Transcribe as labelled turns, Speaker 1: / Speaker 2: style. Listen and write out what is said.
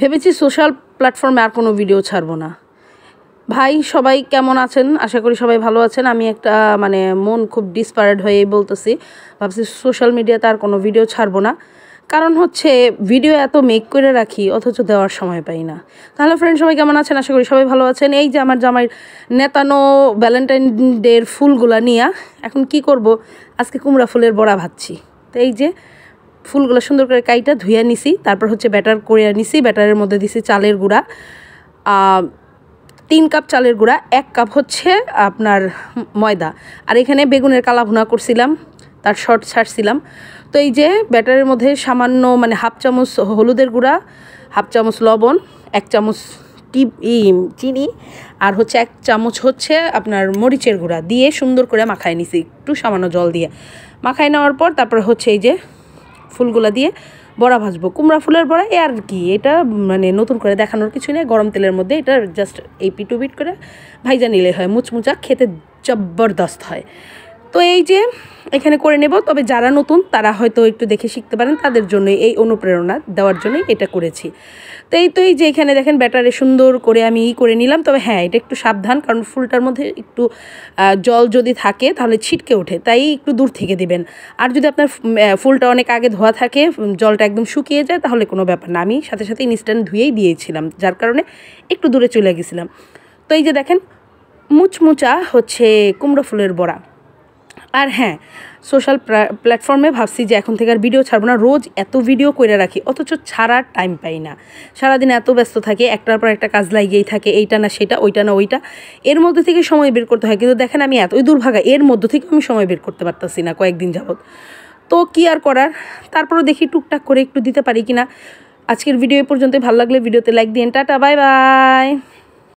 Speaker 1: ভেবেছি সোশ্যাল প্ল্যাটফর্মে আর কোনো ভিডিও ছাড়বো না। ভাই সবাই কেমন আছেন? আশা করি সবাই ভালো আছেন। আমি একটা মন খুব ডিসপারেট হয়েই বলতেছি, ভাবছি সোশ্যাল মিডিয়াতে আর কোনো ভিডিও ছাড়বো না। কারণ হচ্ছে ভিডিও এত মেক করে রাখি অথচ দেওয়ার সময় পাই না। তাহলে ফ্রেন্ড সবাই কেমন আছেন? আশা করি সবাই ভালো আছেন। এই যে আমার জামাইয়ের নেতানো ভ্যালেন্টাইন ডের ফুলগুলা নিয়ে এখন কি করব, আজকে কুমড়া ফুলের বড়া ভাজছি। তো এই যে ফুলগুলো সুন্দর করে কাইটা ধুইয়া নিছি, তারপর হচ্ছে ব্যাটার করে নিছি। ব্যাটারের মধ্যে দিছি চালের গুঁড়া 3 কাপ চালের গুঁড়া, 1 কাপ হচ্ছে আপনার ময়দা, আর এখানে বেগুনের কালা ভুনা করছিলাম, তার শর্ট ছাড়ছিলাম। তো এই যে ব্যাটারের মধ্যে সামান্য হাফ চামচ হলুদের গুঁড়া, হাফ চামচ লবণ, 1 চামচ চিনি, আর হচ্ছে 1 চামচ হচ্ছে আপনার মরিচের গুঁড়া দিয়ে সুন্দর করে মাখায় নিছি, একটু সামান্য জল দিয়ে মাখায় নেওয়ার পর তারপরে হচ্ছে এই যে ফুলগুলা দিয়ে বড়া ভাজবো। কুমড়া ফুলের বড়া আর কি, এটা নতুন করে দেখানোর কিছু নেই। গরম তেলের মধ্যে এটা জাস্ট এই পিটু বিট করে ভাইজা নিলে হয়, মুচমুচা খেতে জবরদস্ত হয়। তো এই যে এখানে করে নেব। তবে যারা নতুন তারা হয়তো একটু দেখে শিখতে পারেন, তাদের জন্য এই অনুপ্রেরণা দেওয়ার জন্যই এটা করেছি। তো এই যে এখানে দেখেন ব্যাটারে সুন্দর করে আমি করে নিলাম। তবে হ্যাঁ, এটা একটু সাবধান, কারণ ফুলটার মধ্যে একটু জল যদি থাকে তাহলে ছিটকে ওঠে, তাই একটু দূর থেকে দিবেন। আর যদি আপনার ফুলটা অনেক আগে ধোয়া থাকে, জলটা একদম শুকিয়ে যায়, তাহলে কোনো ব্যাপার না। আমি সাথে সাথে ইনস্ট্যান্ট ধুয়েই দিয়েছিলাম, যার কারণে একটু দূরে চলে গেছিলাম। তো এই যে দেখেন মুচমুচা হচ্ছে কুমড়ো ফুলের বড়া। আর হ্যাঁ, সোশ্যাল প্ল্যাটফর্মে ভাবছি যে এখন থেকে আর ভিডিও ছাড়বো না। রোজ এত ভিডিও করে রাখি অথচ ছাড়ার টাইম পাই না। সারাদিন এত ব্যস্ত থাকে, একটার পর একটা কাজ লাগিয়েই থাকে, এইটা না সেটা, ওইটা না ওইটা, এর মধ্যে থেকে সময় বের করতে হয়। কিন্তু দেখেন আমি এতই দুর্ভাগা, এর মধ্যে থেকে আমি সময় বের করতে পারতাছি না কয়েকদিন যাবত। তো কি আর করার, তারপরও দেখি টুকটাক করে একটু দিতে পারি কিনা। আজকের ভিডিও এ পর্যন্তই। ভালো লাগলে ভিডিওতে লাইক দিন। Tata, bye bye.